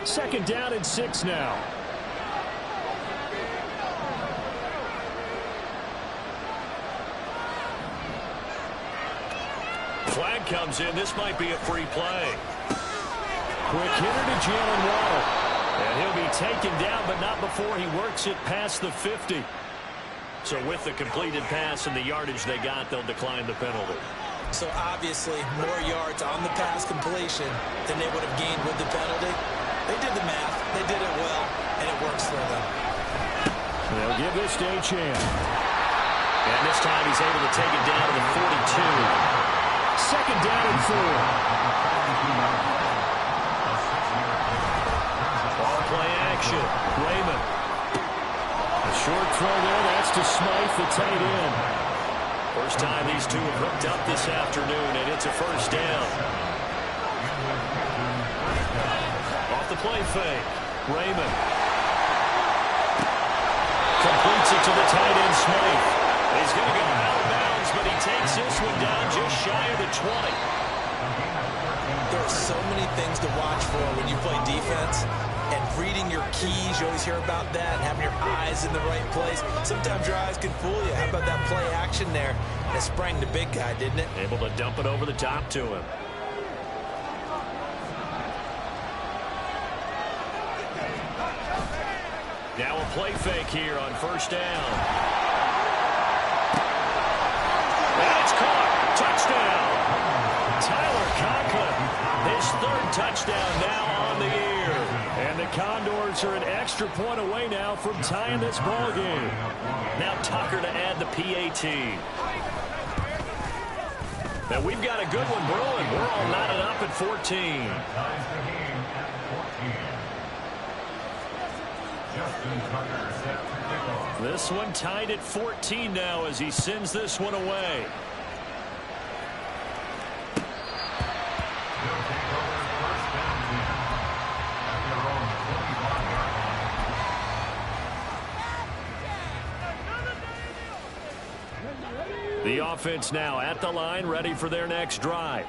Second down and 6 now. Flag comes in. This might be a free play. Quick hitter to Jalen Waddle. And he'll be taken down, but not before he works it past the 50. So with the completed pass and the yardage they got, they'll decline the penalty. So obviously more yards on the pass completion than they would have gained with the penalty. They did the math. They did it well, and it works for them. They'll give this to Achane. And this time he's able to take it down to the 42. Second down and 4. Ball play action. Raymond. A short throw there. That's to Smythe, the tight end. First time these two have hooked up this afternoon, and it's a first down. Off the play fake. Raymond. Completes it to the tight end, Smythe. He's going to go out of bounds, but he takes this one down just shy of the 20. There are so many things to watch for when you play defense. And reading your keys, you always hear about that, and having your eyes in the right place. Sometimes your eyes can fool you. How about that play action there? That sprang the big guy, didn't it? Able to dump it over the top to him. Now a play fake here on first down. And it's caught. Touchdown. Tyler Conklin. His third touchdown now on the year. And the Condors are an extra point away now from tying this ball game. Now Tucker to add the PAT. Now we've got a good one brewing. We're all knotted up at 14. This one tied at 14 now as he sends this one away. The offense now at the line, ready for their next drive.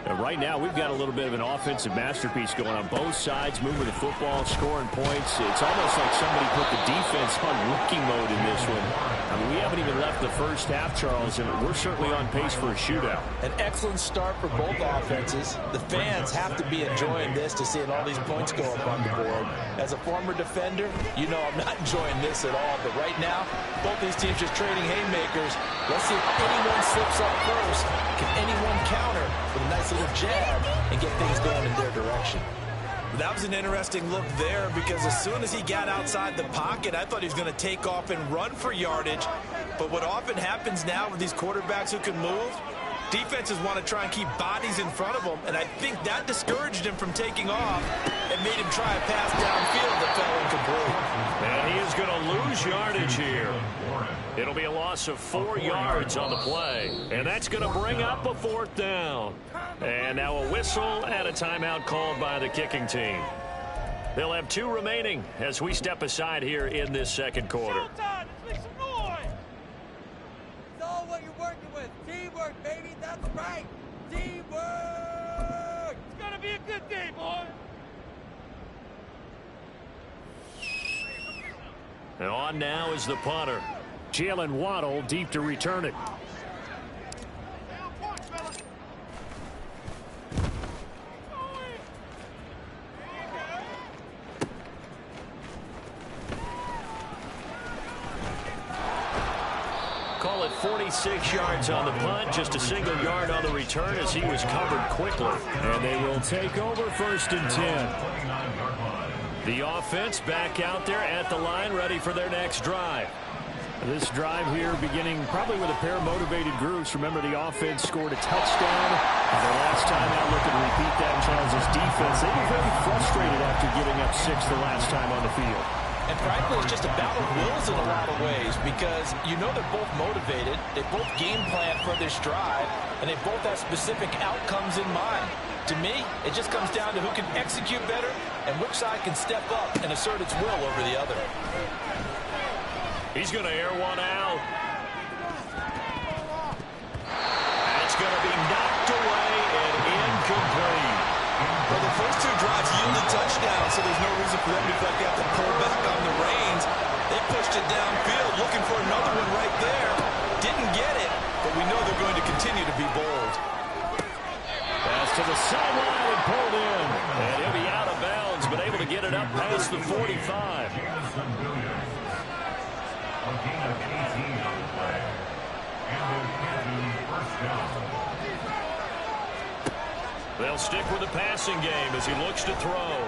And right now, we've got a little bit of an offensive masterpiece going on both sides, moving the football, scoring points. It's almost like somebody put the defense on rookie mode in this one. I mean, we haven't even left the first half, Charles, and we're certainly on pace for a shootout. An excellent start for both offenses. The fans have to be enjoying this to seeing all these points go up on the board. As a former defender, you know I'm not enjoying this at all. But right now, both these teams just trading haymakers. Let's see if anyone slips up first. Can anyone counter with a nice little jab and get things going in their direction? That was an interesting look there because as soon as he got outside the pocket, I thought he was going to take off and run for yardage. But what often happens now with these quarterbacks who can move, defenses want to try and keep bodies in front of them, and I think that discouraged him from taking off and made him try a pass downfield that fell incomplete. And he is going to lose yardage here. It'll be a loss of 4 yards on the play, and that's going to bring up a fourth down. And now a whistle and a timeout called by the kicking team. They'll have 2 remaining as we step aside here in this second quarter. Showtime! Let's make some noise! It's all what you're working with. Teamwork, baby. That's right. Teamwork! It's going to be a good day, boy. And on now is the punter. Jalen Waddle deep to return it. Call it 46 yards on the punt, just a single yard on the return as he was covered quickly. And they will take over first and 10. The offense back out there at the line, ready for their next drive. This drive here beginning probably with a pair of motivated groups. Remember, the offense scored a touchdown. And the last time out, looking to repeat that in Charles' defense. They were very frustrated after giving up 6 the last time on the field. And frankly, it's just a battle of wills in a lot of ways because you know they're both motivated. They both game plan for this drive, and they both have specific outcomes in mind. To me, it just comes down to who can execute better and which side can step up and assert its will over the other. He's going to air one out. It's going to be knocked away and incomplete. Well, the first two drives yielded touchdowns, so there's no reason for them to feel like they have to pull back on the reins. They pushed it downfield, looking for another one right there. Didn't get it, but we know they're going to continue to be bold. Pass to the sideline and pulled in. And he'll be out of bounds, but able to get it up past the 45. They'll stick with the passing game as he looks to throw.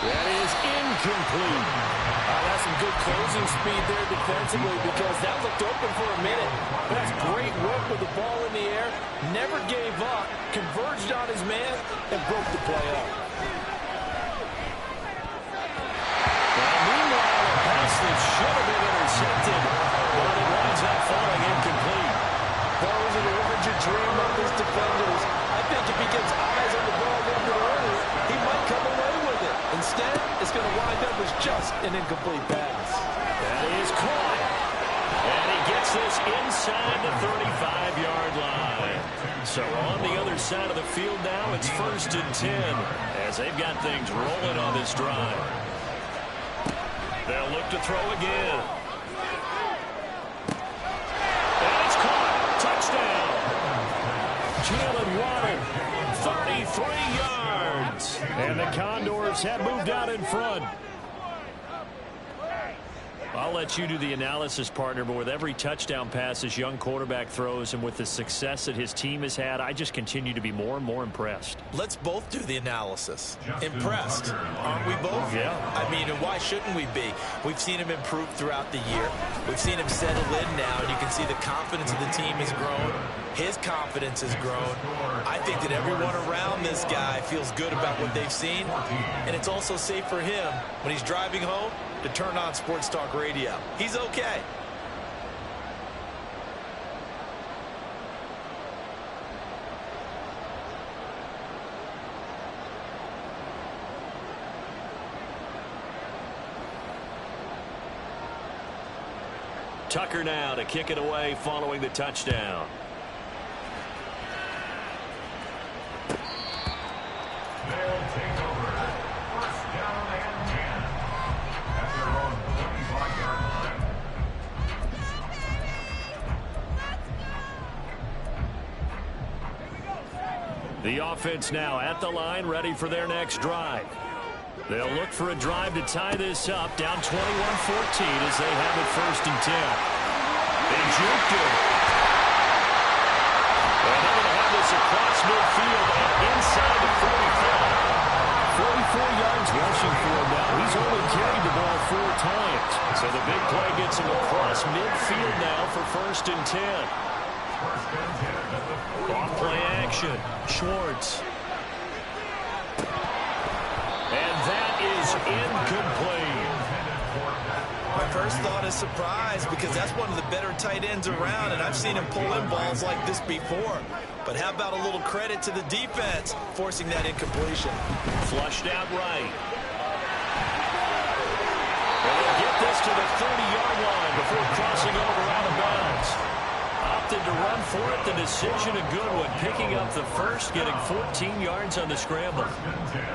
That is incomplete. That's some good closing speed there defensively because that looked open for a minute. That's great work with the ball in the air. Never gave up, converged on his man, and broke the play up. Well, meanwhile, a pass that should have been intercepted, but it winds up falling incomplete. Those are the ones you dream of as defenders. I think if he gets eyes on the ball a little bit earlier, he might come away with it. Instead, it's going to wind up as just an incomplete pass. That is caught. And he gets this inside the 35-yard line. So on the other side of the field now, it's 1st and 10 as they've got things rolling on this drive. They'll look to throw again. And it's caught. Touchdown. Jalen Waddle, 33 yards. And the Condors have moved out in front. I'll let you do the analysis, partner, but with every touchdown pass this young quarterback throws and with the success that his team has had, I just continue to be more and more impressed. Let's both do the analysis. Impressed, aren't we both? Yeah. I mean, and why shouldn't we be? We've seen him improve throughout the year. We've seen him settle in now, and you can see the confidence of the team has grown. His confidence has grown. I think that everyone around this guy feels good about what they've seen, and it's also safe for him when he's driving home to turn on Sports Talk Radio. He's okay. Tucker now to kick it away following the touchdown. They'll take over. 1st down and 10 at their own 25-yard line. The offense now at the line, ready for their next drive. They'll look for a drive to tie this up, down 21-14 as they have it 1st and 10. They juked it. And they're going to have this across midfield and inside the 45. 44 yards rushing for him now. He's only carried the ball 4 times. So the big play gets him across midfield now for 1st and 10. Off play action. Schwartz. And that is incomplete. My first thought is surprise because that's one of the better tight ends around, and I've seen him pull in balls like this before. But how about a little credit to the defense forcing that incompletion? Flushed out right. And they'll get this to the 30-yard line before crossing over out of bounds. Opted to run for it. The decision a good one. Picking up the first, getting 14 yards on the scramble.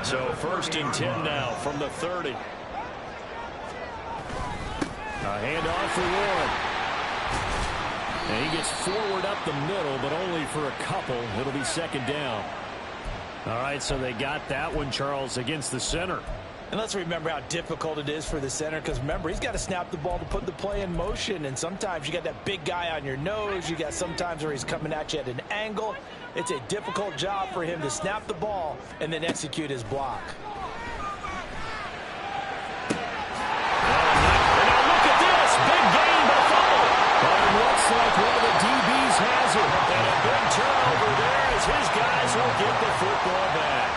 So 1st and 10 now from the 30. A handoff for Warren. And he gets forward up the middle, but only for a couple. It'll be 2nd down. All right, so they got that one, Charles, against the center. And let's remember how difficult it is for the center because, remember, he's got to snap the ball to put the play in motion. And sometimes you got that big guy on your nose. You got sometimes where he's coming at you at an angle. It's a difficult job for him to snap the ball and then execute his block. Like one of the DBs has it. And a big turnover there as his guys will get the football back.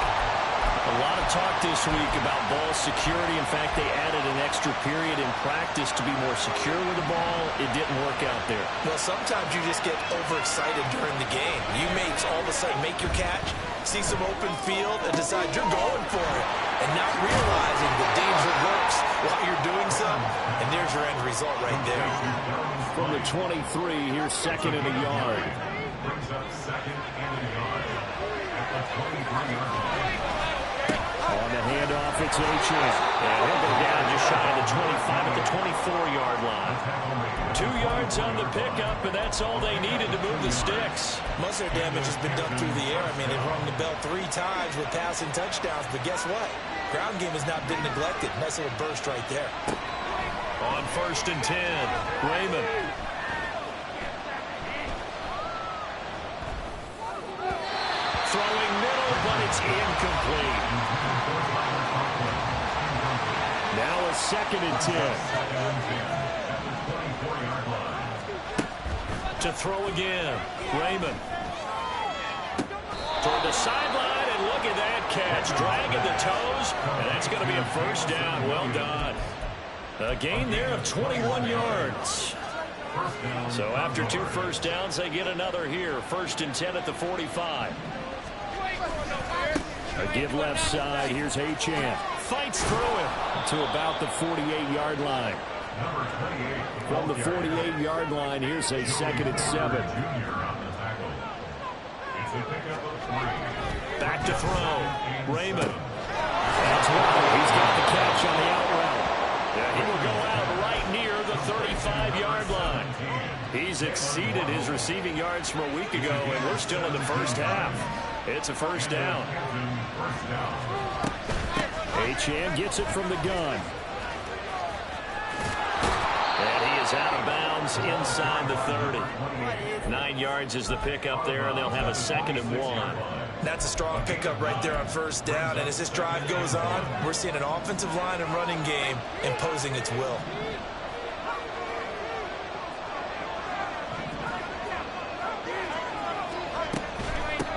A lot of talk this week about ball security. In fact, they added an extra period in practice to be more secure with the ball. It didn't work out there. Well, sometimes you just get overexcited during the game. You may all of a sudden make your catch, see some open field, and decide you're going for it. And not realizing the danger lurks while you're doing so. And there's your end result right there. From the 23, here's 2nd and a yard. Brings up 2nd and a yard. On the handoff, it's H.M. And he'll go down just shy of the 25 at the 24-yard line. 2 yards on the pickup, and that's all they needed to move the sticks. Most of their damage has been done through the air. I mean, they've rung the bell 3 times with passing touchdowns, but guess what? Ground game has not been neglected. Nice little burst right there. On 1st and 10, Raymond. Throwing middle, but it's incomplete. Now a 2nd and 10. To throw again, Raymond. Toward the sideline, and look at that catch. Dragging the toes, and that's going to be a 1st down. Well done. A gain there of 21 yards. So after 2 1st downs, they get another here. 1st and 10 at the 45. A give left side. Here's H.M. Fights through it to about the 48-yard line. From the 48-yard line, here's a 2nd and 7. Back to throw. Raymond. That's one. He's got the catch on the out route. Yeah, he will go out right near the 35-yard line. He's exceeded his receiving yards from a week ago, and we're still in the 1st half. It's a 1st down. H.M. gets it from the gun. And he is out of bounds inside the 30. 9 yards is the pickup there, and they'll have a 2nd and 1. That's a strong pickup right there on 1st down. And as this drive goes on, we're seeing an offensive line and running game imposing its will.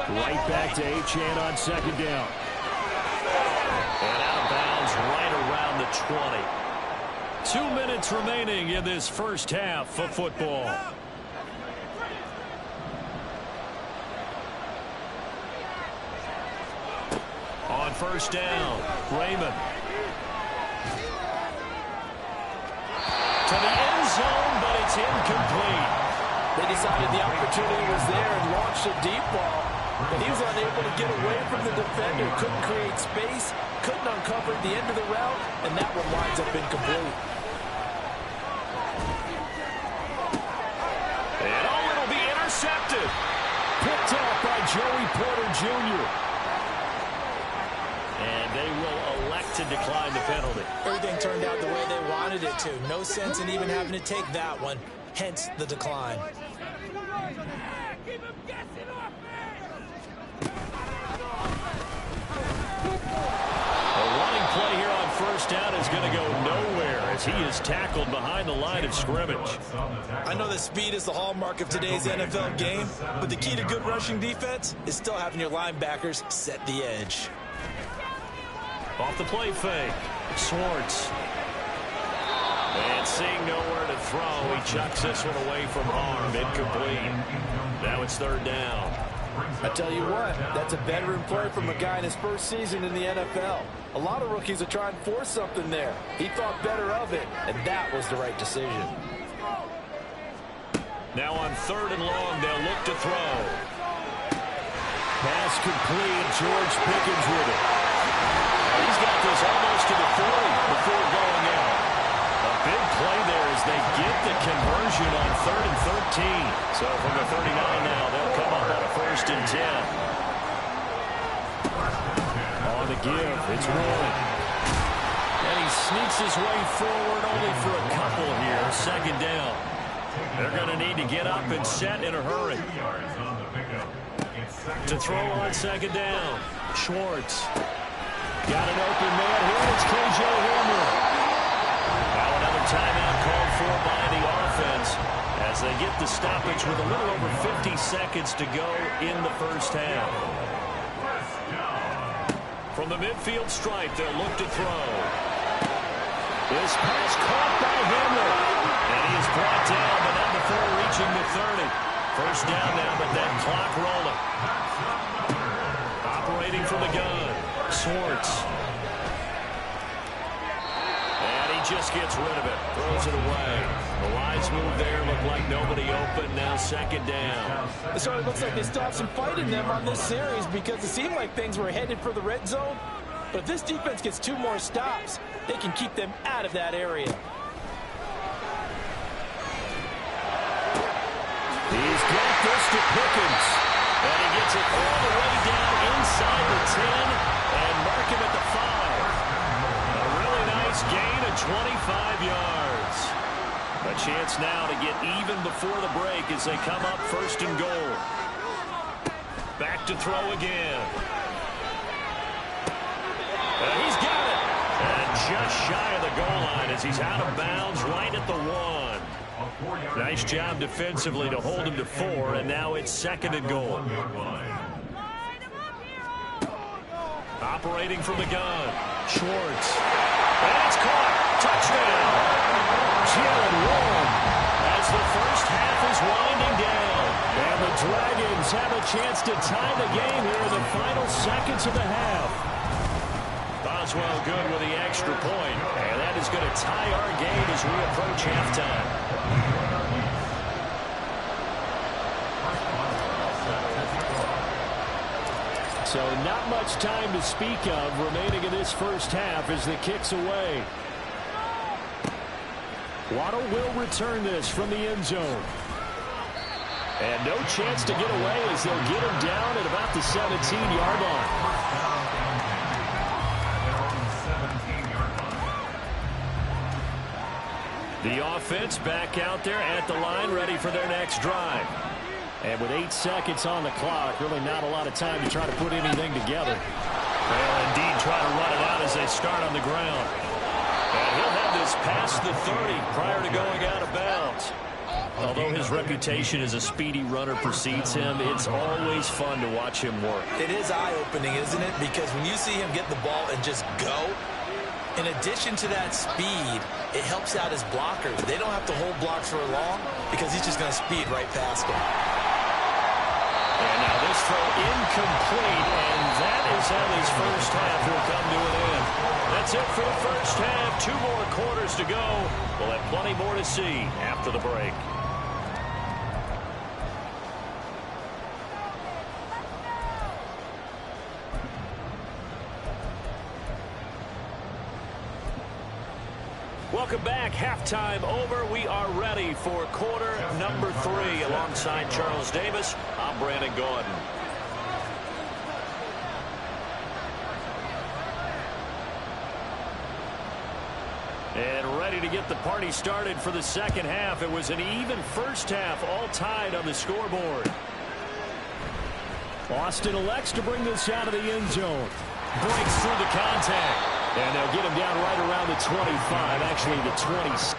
Right back to H.M. on 2nd down. And out of bounds right around the 20. 2 minutes remaining in this 1st half of football. On 1st down, Raymond. To the end zone, but it's incomplete. They decided the opportunity was there and launched a deep ball, but he was unable to get away from the defender. Couldn't create space, couldn't uncover the end of the route, and that one winds up incomplete. And it'll be intercepted. Picked up by Joey Porter Jr. And they will elect to decline the penalty. Everything turned out the way they wanted it to. No sense in even having to take that one, hence the decline. Keep him guessing off A running play here on 1st down is going to go nowhere as he is tackled behind the line of scrimmage. I know that speed is the hallmark of today's NFL game, but the key to good rushing defense is still having your linebackers set the edge. Off the play fake, Schwartz. And seeing nowhere to throw, he chucks this one away from harm. Incomplete. Now it's 3rd down. I tell you what, that's a veteran play from a guy in his 1st season in the NFL. A lot of rookies are trying to force something there. He thought better of it, and that was the right decision. Now on 3rd and long, they'll look to throw. Pass complete. George Pickens with it. He's got this almost to the 40 before going out. A big play there as they get the conversion on 3rd and 13. So from the 39 now, they'll come up on a 1st and 10. On the give, it's Roy. And he sneaks his way forward only for a couple here. 2nd down. They're going to need to get up and set in a hurry. To throw on 2nd down, Schwartz. Got an open man here. It's K.J. Hamler. Now another timeout called for by the offense as they get the stoppage with a little over 50 seconds to go in the 1st half. From the midfield stripe, they'll look to throw. This pass caught by Hamler. And he is brought down, but not before reaching the 30. 1st down now, but that clock rolling. Operating from the gun. Schwartz. And he just gets rid of it. Throws it away. The wise move there. Looked like nobody open. Now second down. So it looks like they still have some fight in them on this series because it seemed like things were headed for the red zone. But if this defense gets 2 more stops, they can keep them out of that area. He's got this to Pickens. And he gets it all the way down inside the 10 and mark him at the 5. A really nice gain of 25 yards. A chance now to get even before the break as they come up first and goal. Back to throw again. And he's got it. And just shy of the goal line as he's out of bounds right at the 1. Nice job defensively to hold him to 4, and now it's second and goal. Operating from the gun. Schwartz. And it's caught. Touchdown. Jalen Warren as the first half is winding down. And the Dragons have a chance to tie the game here in the final seconds of the half. Boswell good with the extra point, and that is going to tie our game as we approach halftime. So not much time to speak of remaining in this first half as the kick's away. Waddle will return this from the end zone. And no chance to get away as they'll get him down at about the 17-yard line. The offense back out there at the line, ready for their next drive. And with 8 seconds on the clock, really not a lot of time to try to put anything together. They'll indeed try to run it out as they start on the ground. And he'll have this past the 30 prior to going out of bounds. Although his reputation as a speedy runner precedes him, it's always fun to watch him work. It is eye-opening, isn't it? Because when you see him get the ball and just go, in addition to that speed, it helps out his blockers. They don't have to hold blocks for long because he's just going to speed right past them. And now this throw incomplete, and that is how this first half will come to an end. That's it for the first half. 2 more quarters to go. We'll have plenty more to see after the break. Welcome back. Halftime over. We are ready for quarter number 3. Alongside Charles Davis, I'm Brandon Gordon. And ready to get the party started for the second half. It was an even first half, all tied on the scoreboard. Austin elects to bring this out of the end zone. Breaks through the contact. And they'll get him down right around the 25, actually the 20.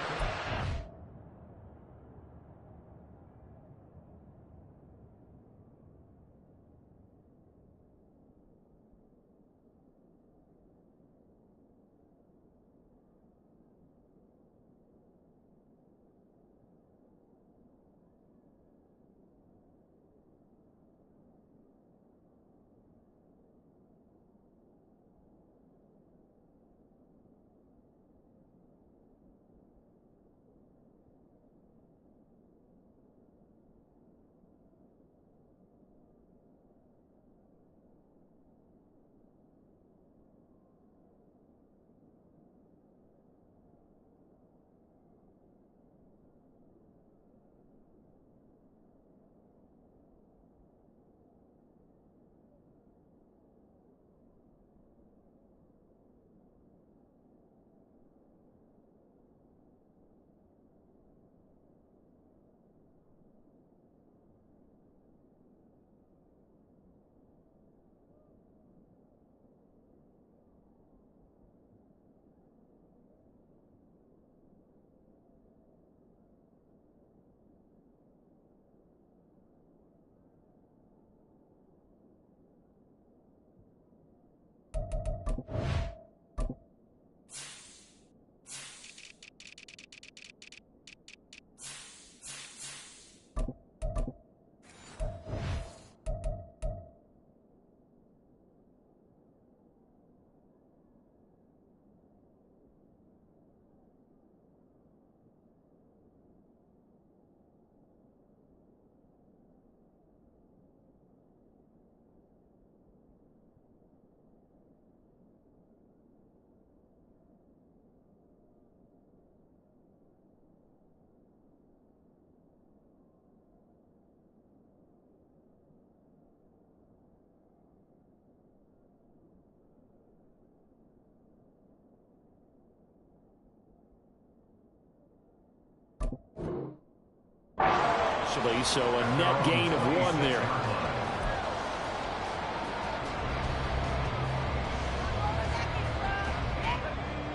actually, so a net gain of 1 there.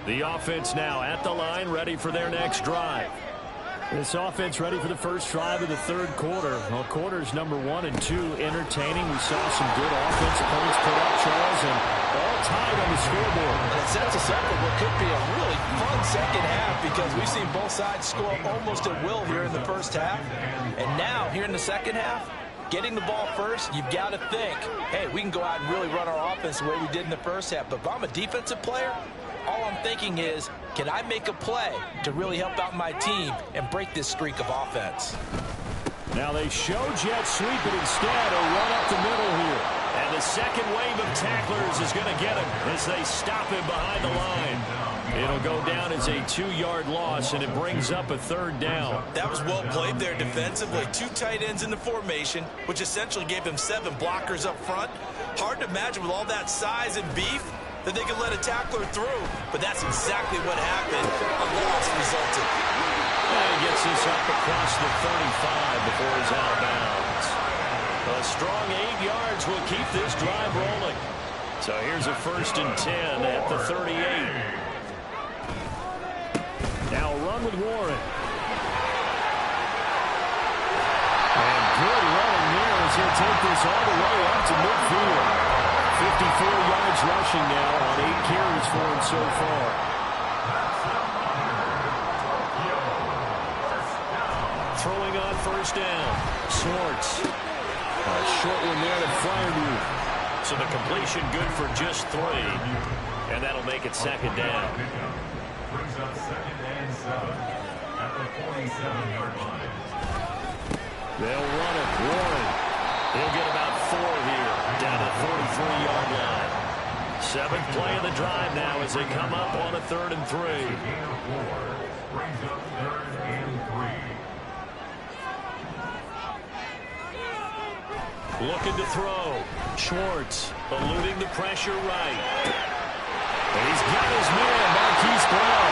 The offense now at the line, ready for their next drive. This offense ready for the first drive of the third quarter. Well, quarters number 1 and 2 entertaining. We saw some good offense points put up, Charles, and all tied on the scoreboard. And it sets us up for what could be a really fun second half because we've seen both sides score almost at will here in the first half. And now, here in the second half, getting the ball first, you've got to think, hey, we can go out and really run our offense the way we did in the first half. But if I'm a defensive player, all I'm thinking is, can I make a play to really help out my team and break this streak of offense? Now they show jet sweep, but instead a run up the middle here. And the second wave of tacklers is going to get him as they stop him behind the line. It'll go down as a 2-yard loss, and it brings up a third down. That was well played there defensively. 2 tight ends in the formation, which essentially gave him 7 blockers up front. Hard to imagine with all that size and beef that they could let a tackler through, but that's exactly what happened. A loss resulted. And he gets this up across the 35 before he's out of bounds. A strong 8 yards will keep this drive rolling. So here's a 1st and 10 at the 38. Now a run with Warren. And good running there as he'll take this all the way up to midfield. 54 yards rushing now on 8 carries for him so far. Throwing on 1st down. Swartz. A short one there to Fryermuth. So the completion good for just 3. And that'll make it 2nd down. Brings up 2nd and 7 at the 47-yard line. They'll run it. Warren. He'll get about 4 here, down to the 43-yard line. 7th play of the drive now as they come up on a 3rd and 3. Gain of 4 brings up 3rd and 3. Looking to throw. Schwartz eluding the pressure right. And he's got his man, Marquise Brown.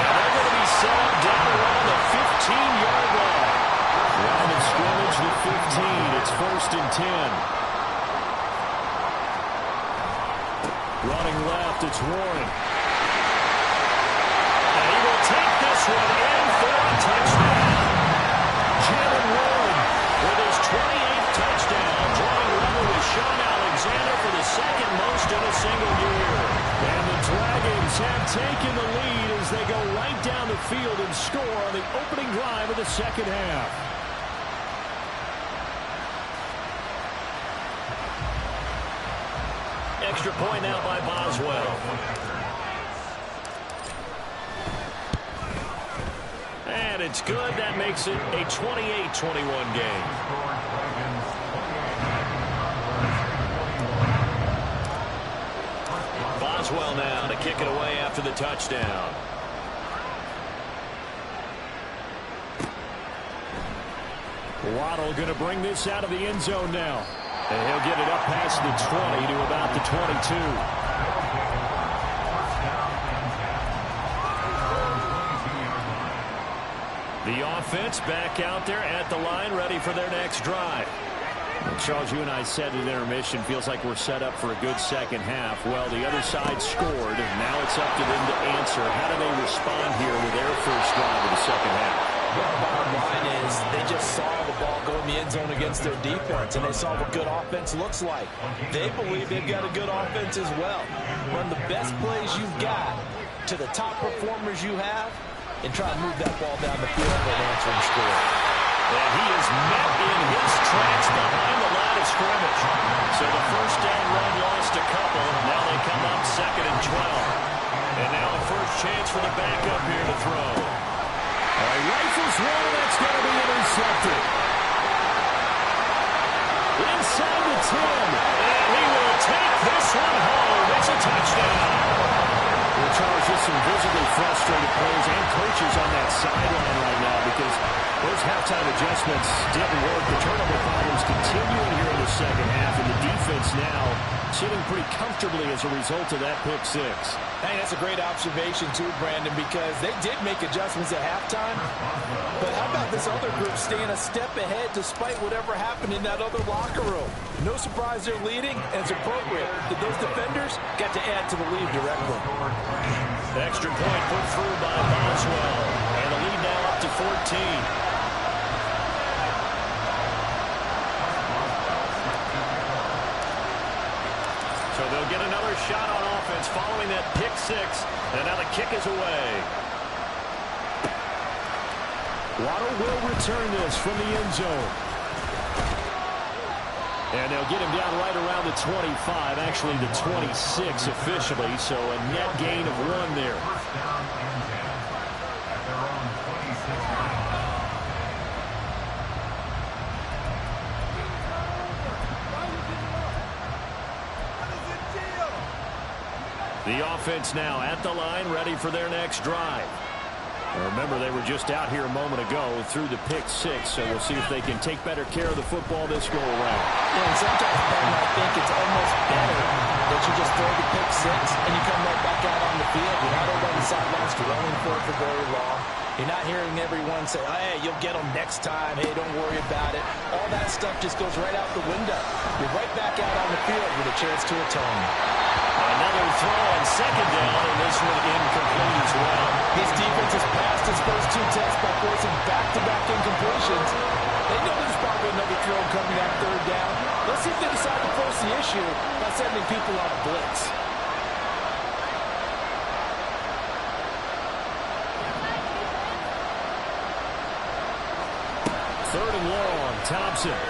And they're going to be set up down around the 15-yard line. Line of scrimmage the 15. It's 1st and 10. Running left, it's Warren. And he will take this one in for a touchdown. Jalen Warren with his 28th touchdown, drawing level with Sean Alexander for the 2nd most in a single year. And the Dragons have taken the lead as they go right down the field and score on the opening drive of the second half. Extra point now by Boswell. And it's good. That makes it a 28-21 game. Boswell now to kick it away after the touchdown. Waddle going to bring this out of the end zone now. And he'll get it up past the 20 to about the 22. The offense back out there at the line, ready for their next drive. Well, Charles, you and I said at intermission, feels like we're set up for a good second half. Well, the other side scored. Now it's up to them to answer. How do they respond here with their first drive of the second half? Well, bottom line is they just saw the ball go in the end zone against their defense, and they saw what good offense looks like. They believe they've got a good offense as well. Run the best plays you've got to the top performers you have, and try to move that ball down the field for an answering score. And he is met in his tracks behind the line of scrimmage. So the 1st down run lost a couple. Now they come up 2nd and 12. And now a first chance for the backup here to throw. All right, rifles one, that's going to be intercepted. Inside the 10, and he will take this one home. It's a touchdown. Well, Charles, just some visibly frustrated players and coaches on that sideline right now because those halftime adjustments didn't work. The turnover problems continuing here in the second half, and the defense now sitting pretty comfortably as a result of that pick six. Hey, that's a great observation, too, Brandon, because they did make adjustments at halftime. But how about this other group staying a step ahead despite whatever happened in that other locker room? No surprise they're leading, and it's appropriate that those defenders got to add to the lead directly. The extra point put through by Boswell. And the lead now up to 14. So they'll get another shot on offense following that pick six. And now the kick is away. Waddle will return this from the end zone. And they'll get him down right around the 25, actually the 26 officially. So a net gain of 1 there. The offense now at the line, ready for their next drive. Remember, they were just out here a moment ago through the pick six, so we'll see if they can take better care of the football this go around. Yeah, and sometimes, Brandon, I think it's almost better that you just throw the pick six and you come right back out on the field. You're not over on the sidelines running for it for very long. You're not hearing everyone say, oh, hey, you'll get them next time. Hey, don't worry about it. All that stuff just goes right out the window. You're right back out on the field with a chance to atone. Another throw on second down, and this one incomplete as well. This defense has passed its first 2 tests by forcing back-to-back incompletions. They know there's probably another throw coming on third down. Let's see if they decide to force the issue by sending people on a blitz. Third and long, Thompson.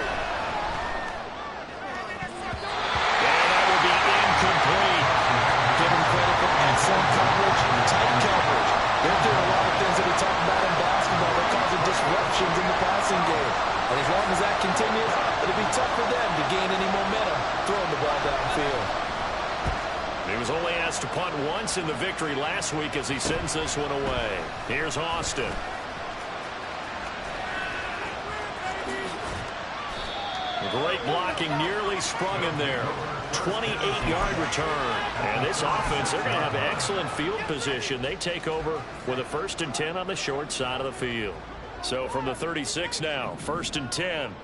Excellent coverage, tight coverage. They're doing a lot of things that we talk about in basketball. They're causing disruptions in the passing game. And as long as that continues, it'll be tough for them to gain any momentum throwing the ball downfield. He was only asked to punt once in the victory last week as he sends this one away. Here's Austin. Great blocking, nearly sprung him there. 28-yard return. And this offense, they're going to have excellent field position. They take over with a 1st and 10 on the short side of the field. So from the 36 now, 1st and 10.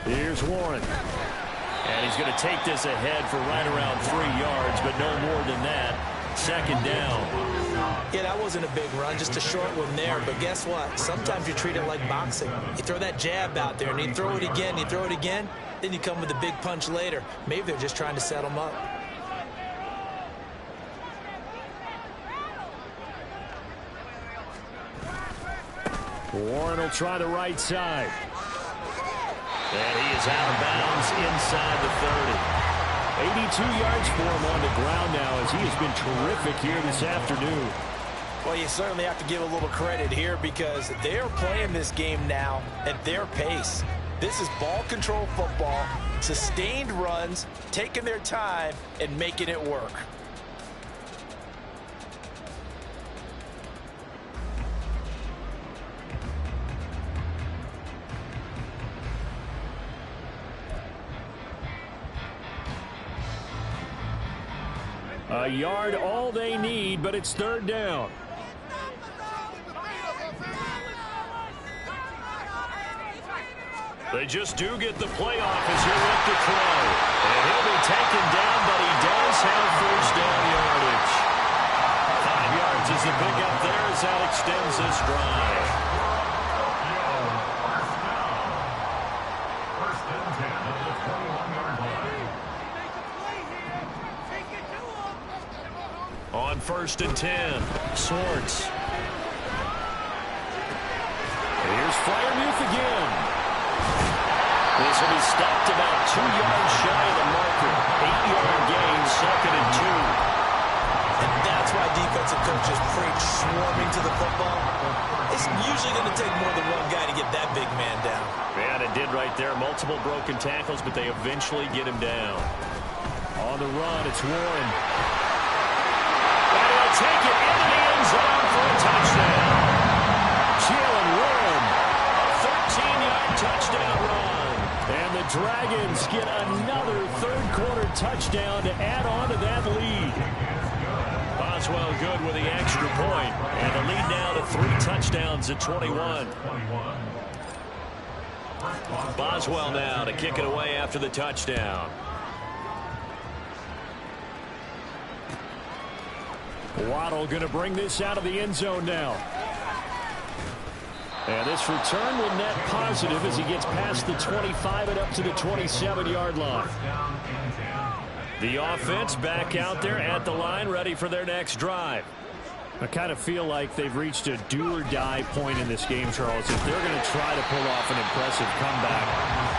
Here's Warren. And he's going to take this ahead for right around 3 yards, but no more than that. 2nd down. Yeah, that wasn't a big run, just a short one there. But guess what? Sometimes you treat it like boxing. You throw that jab out there, and you throw it again, you throw it again, then you come with a big punch later. Maybe they're just trying to set them up. Warren will try the right side. And he is out of bounds inside the 30. 82 yards for him on the ground now as he has been terrific here this afternoon. Well, you certainly have to give a little credit here because they're playing this game now at their pace. This is ball control football, sustained runs, taking their time, and making it work. A yard all they need, but it's 3rd down. They just do get the playoff as he'll look to throw. And he'll be taken down, but he does have 1st down yardage. 5 yards is the pickup there as that extends this drive. On 1st and 10, Swartz. Here's Freiermuth again. This will be stopped about 2 yards shy of the marker. 8-yard gain, 2nd and 2. And that's why defensive coaches preach swarming to the football. It's usually going to take more than one guy to get that big man down. Man, it did right there. Multiple broken tackles, but they eventually get him down. On the run, it's Warren. Take it into the end zone for a touchdown. Jalen Warren, a 13-yard touchdown run. And the Dragons get another third-quarter touchdown to add on to that lead. Boswell good with the extra point, and the lead now to 3 touchdowns at 21. Boswell now to kick it away after the touchdown. Waddle going to bring this out of the end zone now. And this return will net positive as he gets past the 25 and up to the 27-yard line. The offense back out there at the line, ready for their next drive. I kind of feel like they've reached a do-or-die point in this game, Charles. If they're going to try to pull off an impressive comeback,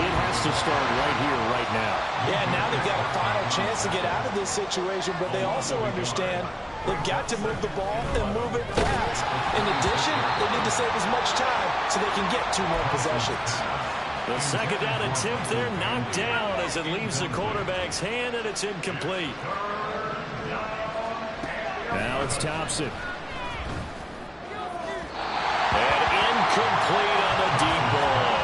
it has to start right here, right now. Yeah, now they've got a final chance to get out of this situation, but they also understand they've got to move the ball and move it fast. In addition, they need to save as much time so they can get 2 more possessions. The second down attempt there knocked down as it leaves the quarterback's hand, and it's incomplete. Now it's Thompson. And incomplete on the deep ball.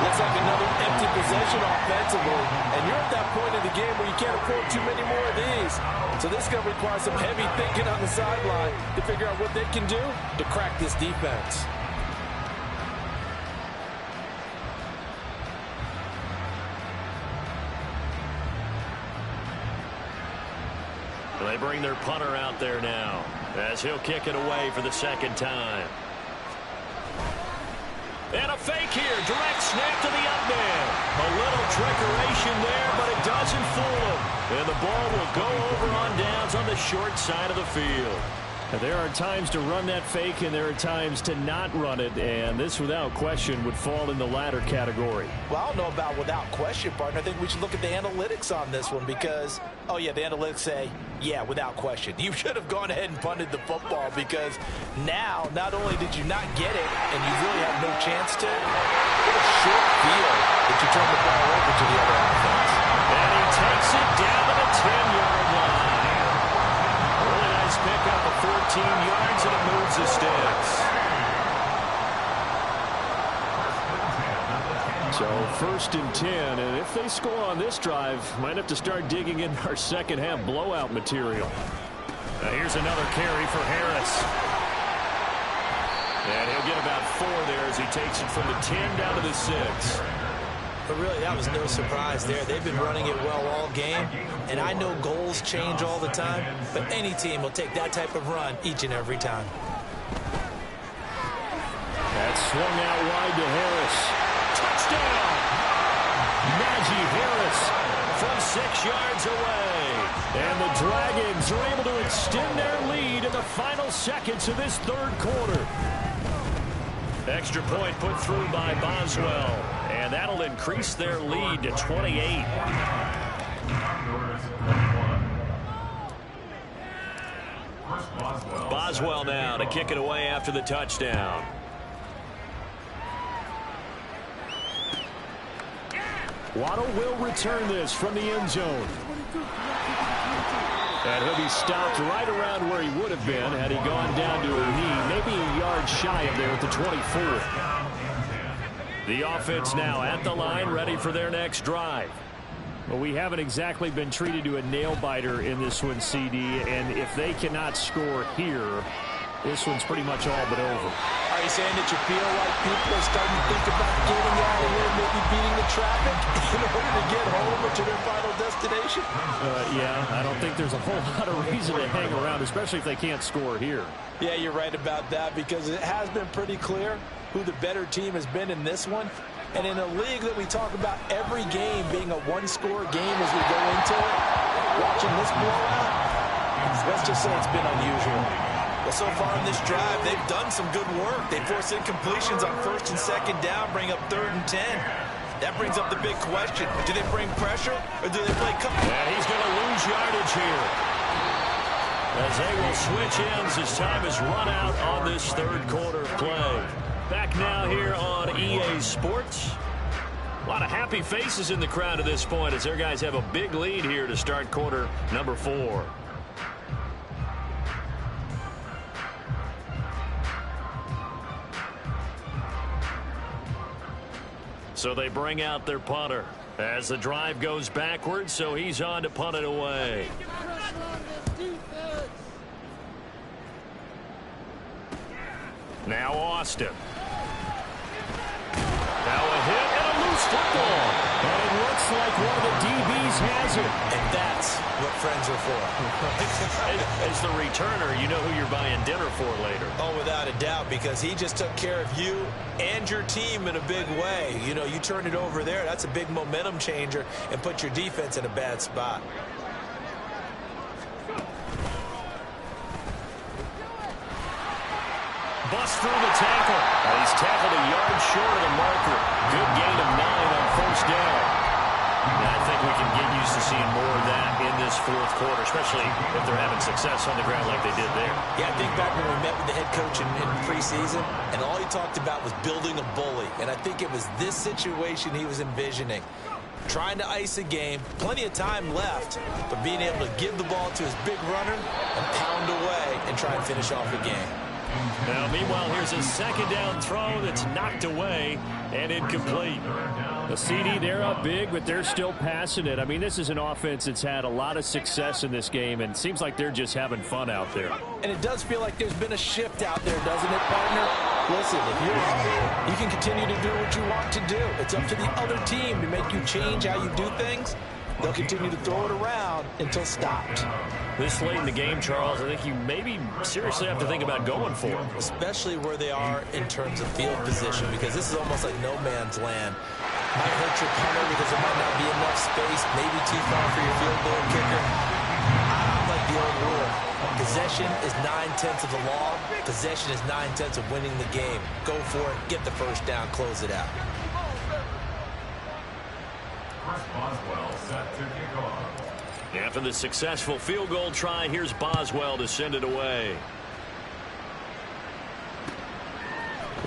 Looks like another empty possession offensively. And you're at that point in the game where you can't afford too many more of these. So this is going to require some heavy thinking on the sideline to figure out what they can do to crack this defense. They bring their punter out there now as he'll kick it away for the second time. And a fake here. Direct snap to the up man. A little trickeration there, but it doesn't fool him. And the ball will go over on downs on the short side of the field. Now, there are times to run that fake, and there are times to not run it, and this, without question, would fall in the latter category. Well, I don't know about without question, partner. I think we should look at the analytics on this one because, oh, yeah, the analytics say, yeah, without question. You should have gone ahead and punted the football because now, not only did you not get it, and you really have no chance to, what a short field that you turn the ball over to the other offense. And he takes it down to the 10-yard line. Really nice pickup of 14 yards, and it moves the sticks. So 1st and 10, and if they score on this drive, might have to start digging in our second half blowout material. Now here's another carry for Harris. And he'll get about 4 there as he takes it from the 10 down to the 6. But really, that was no surprise there. They've been running it well all game, and I know goals change all the time, but any team will take that type of run each and every time. That's swung out wide to Harris. Touchdown! Najee Harris from 6 yards away. And the Dragons are able to extend their lead in the final seconds of this third quarter. Extra point put through by Boswell. And that'll increase their lead to 28. Boswell now to kick it away after the touchdown. Waddle will return this from the end zone. And he'll be stopped right around where he would have been had he gone down to a knee, maybe a yard shy of there at the 24. The offense now at the line, ready for their next drive. Well, we haven't exactly been treated to a nail-biter in this one, CD, and if they cannot score here, this one's pretty much all but over. Are you saying that you feel like people are starting to think about getting out of here, maybe beating the traffic in order to get home or to their final destination? Yeah, I don't think there's a whole lot of reason to hang around, especially if they can't score here. Yeah, you're right about that because it has been pretty clear who the better team has been in this one. And in a league that we talk about every game being a one-score game as we go into it, watching this blowout, let's just say it's been unusual. Well, so far in this drive, they've done some good work. They force incompletions on 1st and 2nd down, bring up 3rd and 10. That brings up the big question. Do they bring pressure or do they play cover? Yeah, he's going to lose yardage here. As they will switch ends as time is run out on this third quarter play. Back now here on EA Sports. A lot of happy faces in the crowd at this point as their guys have a big lead here to start quarter number 4. So they bring out their punter as the drive goes backwards, so he's on to punt it away. Now Austin. Now a hit and a loose football. And it looks like one of the DBs has it. And that's what friends are for. As the returner, you know who you're buying dinner for later. Oh, without a doubt, because he just took care of you and your team in a big way. You know, you turn it over there, that's a big momentum changer and put your defense in a bad spot. Bust through the tackle. And he's tackled a yard short of the marker. Good gain of 9 on first down. And I think we can get used to seeing more of that in this fourth quarter, especially if they're having success on the ground like they did there. Yeah, I think back when we met with the head coach in preseason, and all he talked about was building a bully. And I think it was this situation he was envisioning. Trying to ice a game, plenty of time left, but being able to give the ball to his big runner and pound away and try and finish off the game. Now, meanwhile, here's a second down throw that's knocked away and incomplete. The CD, they're up big, but they're still passing it. I mean, this is an offense that's had a lot of success in this game, and it seems like they're just having fun out there. And it does feel like there's been a shift out there, doesn't it, partner? Listen, if you're out there, you can continue to do what you want to do. It's up to the other team to make you change how you do things. They'll continue to throw it around until stopped. This late in the game, Charles, I think you maybe seriously have to think about going for it. Especially where they are in terms of field position, because this is almost like no man's land. Might hurt your punter because there might not be enough space, maybe too far for your field goal kicker. I like the old rule. Possession is 9/10 of the law. Possession is 9/10 of winning the game. Go for it, get the first down, close it out. Boswell set to kick off. After the successful field goal try, here's Boswell to send it away.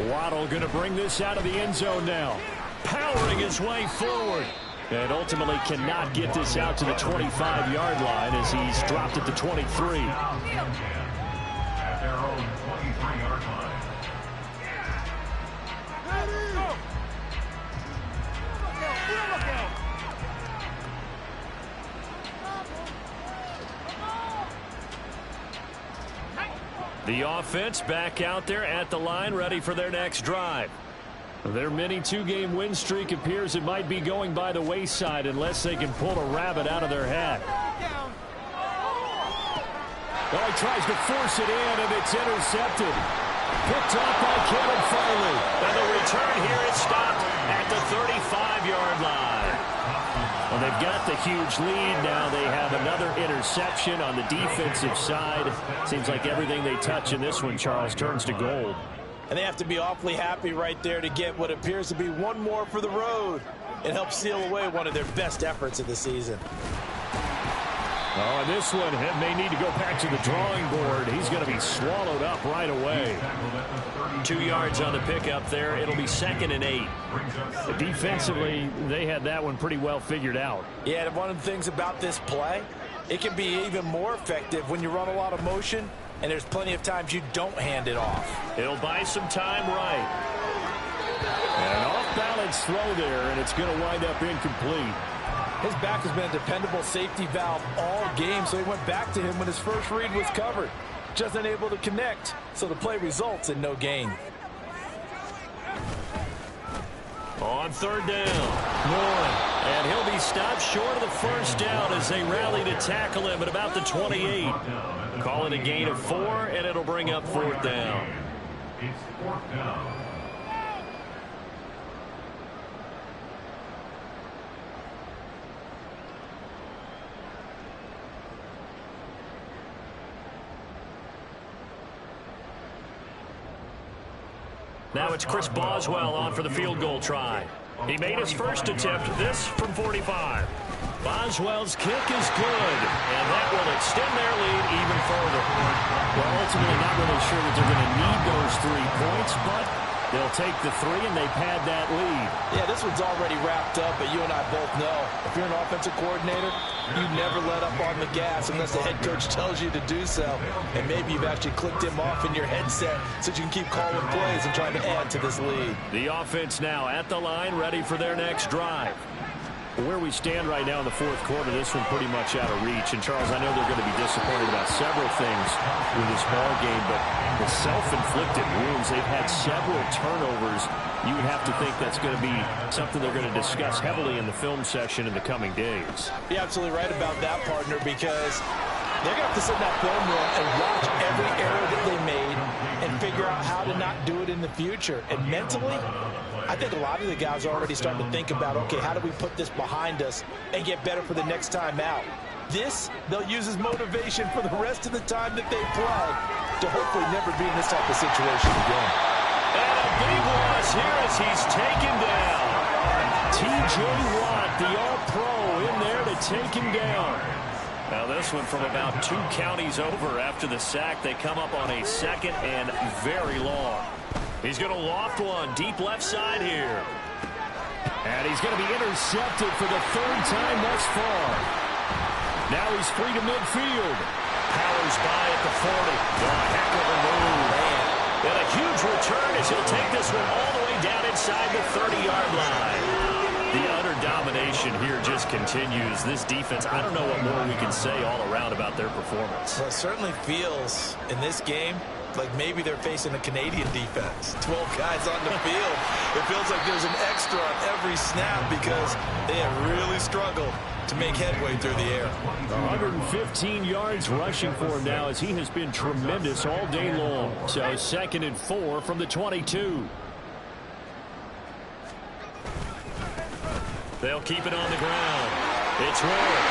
Waddle going to bring this out of the end zone now. Powering his way forward. And ultimately cannot get this out to the 25-yard line as he's dropped it to 23. At their own 23-yard line. The offense back out there at the line, ready for their next drive. Their mini two-game win streak appears it might be going by the wayside unless they can pull a rabbit out of their hat. Well, he tries to force it in, and it's intercepted. Picked off by Kevin Farley. And the return here is stopped at the 35-yard line. Well, they've got the huge lead. Now they have another interception on the defensive side. Seems like everything they touch in this one, Charles, turns to gold. And they have to be awfully happy right there to get what appears to be one more for the road. It helps seal away one of their best efforts of the season. Oh, and this one may need to go back to the drawing board. He's going to be swallowed up right away. 2 yards on the pickup there. It'll be 2nd and 8. Defensively, they had that one pretty well figured out. Yeah, and one of the things about this play, it can be even more effective when you run a lot of motion, and there's plenty of times you don't hand it off. He'll buy some time right. An off-balance throw there, and it's going to wind up incomplete. His back has been a dependable safety valve all game, so he went back to him when his first read was covered. Just unable to connect, so the play results in no gain. On 3rd down, Warren. And he'll be stopped short of the first down as they rally to tackle him at about the 28. Call it a gain of 4, and it'll bring up 4th down. It's 4th down. Now it's Chris Boswell on for the field goal try. He made his first attempt, this from 45. Boswell's kick is good, and that will extend their lead even further. Well, ultimately not really sure that they're going to need those 3 points, but They'll take the three, and they pad that lead. Yeah, this one's already wrapped up, but you and I both know if you're an offensive coordinator, you never let up on the gas unless the head coach tells you to do so. And maybe you've actually clicked him off in your headset so you can keep calling plays and trying to add to this lead. The offense now at the line, ready for their next drive. Where we stand right now in the fourth quarter, this one pretty much out of reach. And, Charles, I know they're going to be disappointed about several things with this ball game, but the self-inflicted wounds, they've had several turnovers. You would have to think that's going to be something they're going to discuss heavily in the film session in the coming days. You're absolutely right about that, partner, because they're going to have to sit in that film room and watch every error that they made and figure out how to not do it in the future. And mentally, I think a lot of the guys are already starting to think about, okay, how do we put this behind us and get better for the next time out? This, they'll use as motivation for the rest of the time that they play to hopefully never be in this type of situation again. And a big loss here as he's taken down. T.J. Watt, the All-Pro, in there to take him down. Now this one from about 2 counties over after the sack. They come up on a second and very long. He's going to loft one deep left side here. And he's going to be intercepted for the 3rd time thus far. Now he's free to midfield. Powers by at the 40. Oh, heck of a move. Man. And a huge return as he'll take this one all the way down inside the 30-yard line. The utter domination here just continues. This defense, I don't know what more we can say all around about their performance. Well, it certainly feels in this game like maybe they're facing a Canadian defense. 12 guys on the field. It feels like there's an extra on every snap because they have really struggled to make headway through the air. 115 yards rushing for him now as he has been tremendous all day long. So 2nd and 4 from the 22. They'll keep it on the ground. It's Ward.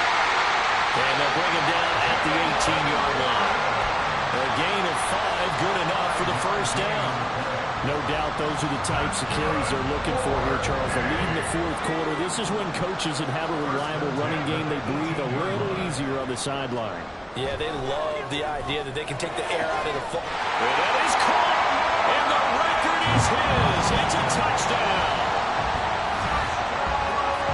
And they'll bring him down at the 18-yard line. A gain of 5, good enough for the 1st down. No doubt those are the types of carries they're looking for here, Charles. The lead in the 4th quarter. This is when coaches that have a reliable running game, they breathe a little easier on the sideline. Yeah, they love the idea that they can take the air out of the foot. Well, that is caught. And the record is his. It's a touchdown.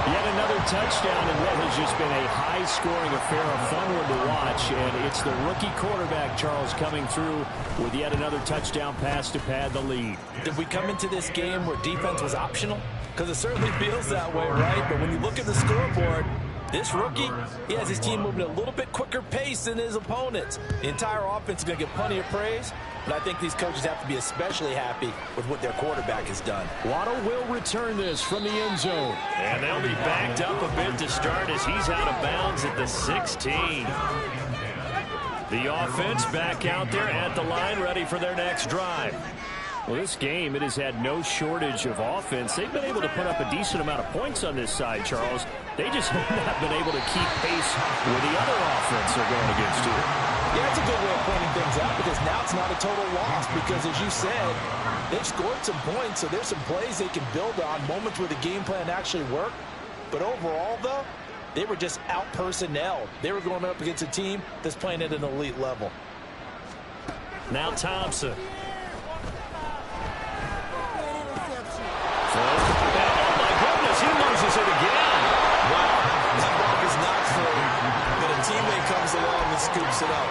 Yet another touchdown in what has just been a high-scoring affair, a fun one to watch. And it's the rookie quarterback, Charles, coming through with yet another touchdown pass to pad the lead. Did we come into this game where defense was optional? Because it certainly feels that way, right? But when you look at the scoreboard, this rookie, he has his team moving at a little bit quicker pace than his opponents. The entire offense is going to get plenty of praise, but I think these coaches have to be especially happy with what their quarterback has done. Waddle will return this from the end zone. And they'll be backed up a bit to start as he's out of bounds at the 16. The offense back out there at the line, ready for their next drive. Well, this game, it has had no shortage of offense. They've been able to put up a decent amount of points on this side, Charles. They just have not been able to keep pace with the other offense they're going against here. Yeah, it's a good way of pointing things out because now it's not a total loss because, as you said, they've scored some points, so there's some plays they can build on, moments where the game plan actually worked. But overall, though, they were just out-personnel. They were going up against a team that's playing at an elite level. Now Thompson. Oh, my goodness, he loses it again. Wow, that ball is not through, but a teammate comes along and scoops it up.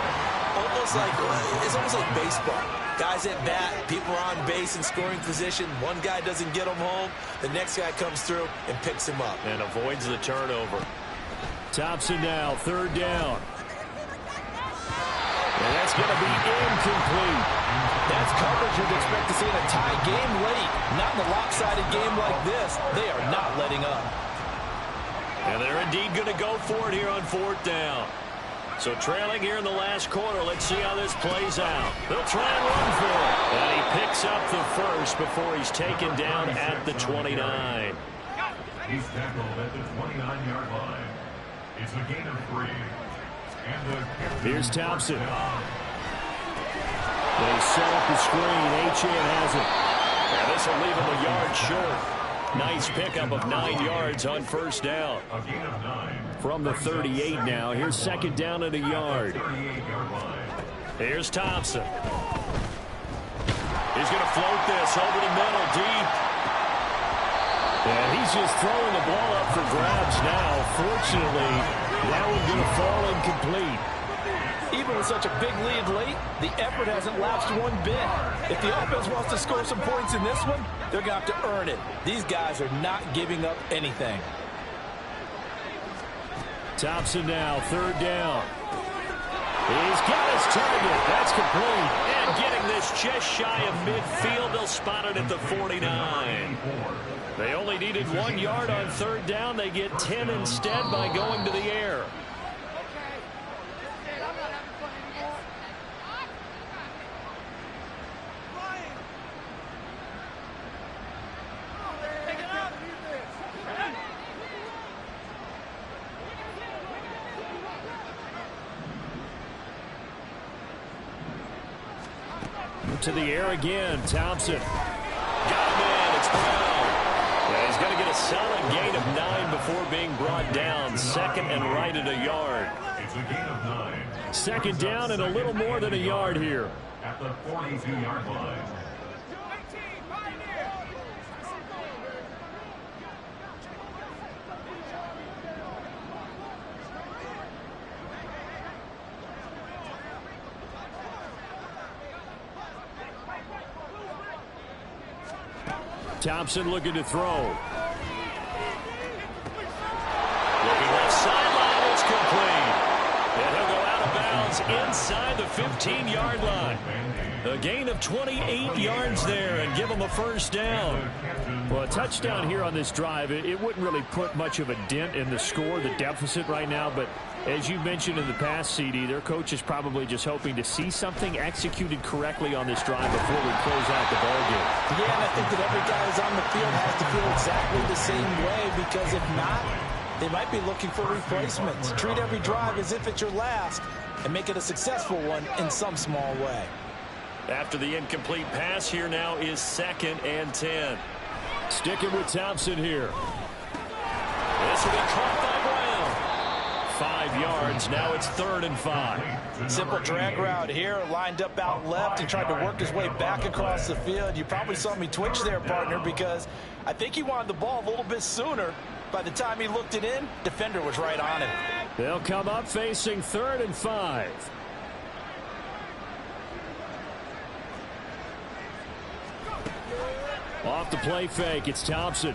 It's almost like baseball. Guys at bat, people are on base in scoring position. One guy doesn't get him home. The next guy comes through and picks him up. And avoids the turnover. Thompson now, 3rd down. And that's going to be incomplete. That's coverage you'd expect to see in a tie game late. Not in a lopsided game like this. They are not letting up. And they're indeed going to go for it here on 4th down. So trailing here in the last quarter, let's see how this plays out. They'll try and run for it. And he picks up the 1st before he's taken down at the 29. He's tackled at the 29-yard line. It's a gain of 3. Here's Thompson. They set up the screen. Achane has it. And this will leave him a yard short. Nice pickup of 9 yards on 1st down. A gain of 9. From the 38 now. Here's 2nd down and a yard. Yard line. Here's Thompson. He's going to float this over the middle, deep. And he's just throwing the ball up for grabs now. Fortunately, that one's going to fall incomplete. Even with such a big lead late, the effort hasn't lapsed one bit. If the offense wants to score some points in this one, they're going to have to earn it. These guys are not giving up anything. Thompson now, third down. He's got his target. That's complete. And getting this just shy of midfield, they'll spot it at the 49. They only needed 1 yard on third down. They get 10 instead by going to the air. To the air again, Thompson. Got him in, it's Brown. Yeah, he's going to get a solid gain of 9 before being brought down. Second and right at a yard. It's a gain of 9. Second down and a little more than a yard here. At the 42-yard line. Thompson looking to throw. Looking left sideline, it's complete. And he'll go out of bounds inside the 15-yard line. A gain of 28 yards there and give him a first down. Well, a touchdown here on this drive, it wouldn't really put much of a dent in the score, the deficit right now, but as you mentioned in the past, CD, their coach is probably just hoping to see something executed correctly on this drive before we close out the ballgame. Yeah, and I think that every guy who's on the field has to feel exactly the same way, because if not, they might be looking for replacements. Treat every drive as if it's your last and make it a successful one in some small way. After the incomplete pass, here now is 2nd and 10. Sticking with Thompson here. This will be caught by Brown. 5 yards. Now it's 3rd and 5. Simple drag route here, lined up out left and tried to work his way back across the field. You probably saw me twitch there, partner, because I think he wanted the ball a little bit sooner. By the time he looked it in, defender was right on him. They'll come up facing 3rd and 5. Off the play fake, it's Thompson.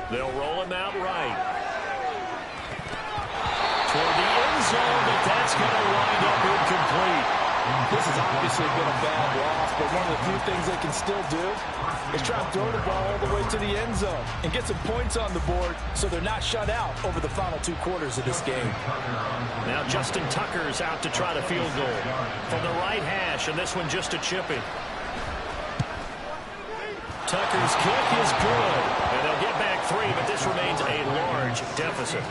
They'll roll him out right. Toward the end zone, but that's going to wind up incomplete. This has obviously been a bad loss, but one of the few things they can still do is try and throw the ball all the way to the end zone and get some points on the board so they're not shut out over the final 2 quarters of this game. Now Justin Tucker's out to try the field goal from the right hash, and this one just a chipping. Tucker's kick is good, and they'll get back 3, but this remains a large deficit.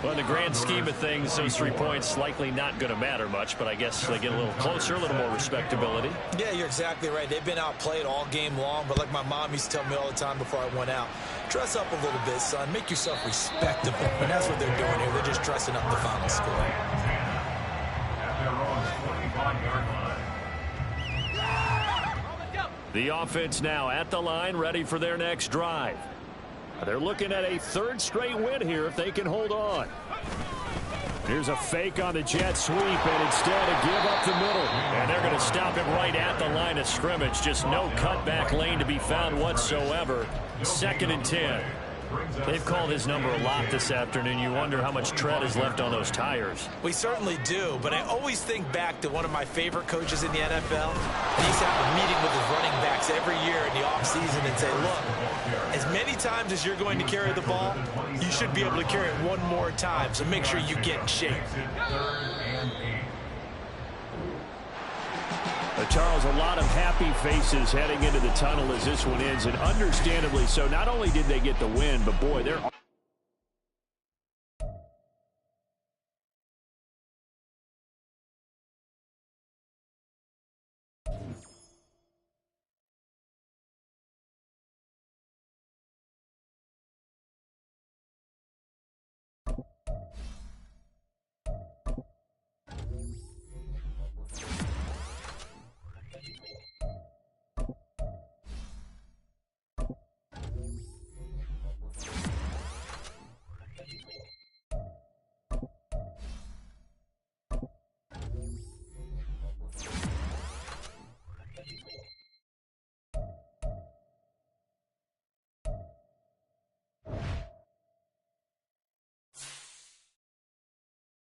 Well, in the grand scheme of things, those 3 points likely not going to matter much, but I guess they get a little closer, a little more respectability. Yeah, you're exactly right. They've been outplayed all game long, but like my mom used to tell me all the time before I went out, dress up a little bit, son. Make yourself respectable. And that's what they're doing here. They're just dressing up the final score. At their own 25-yard line. The offense now at the line, ready for their next drive. They're looking at a 3rd straight win here if they can hold on. Here's a fake on the jet sweep, and instead a give up the middle. And they're going to stop him right at the line of scrimmage. Just no cutback lane to be found whatsoever. 2nd and 10. They've called his number a lot this afternoon. You wonder how much tread is left on those tires. We certainly do, but I always think back to one of my favorite coaches in the NFL. He used to have a meeting with his running backs every year in the offseason and say, look, as many times as you're going to carry the ball, you should be able to carry it one more time, so make sure you get in shape. Charles, a lot of happy faces heading into the tunnel as this one ends, and understandably so. Not only did they get the win, but boy, they're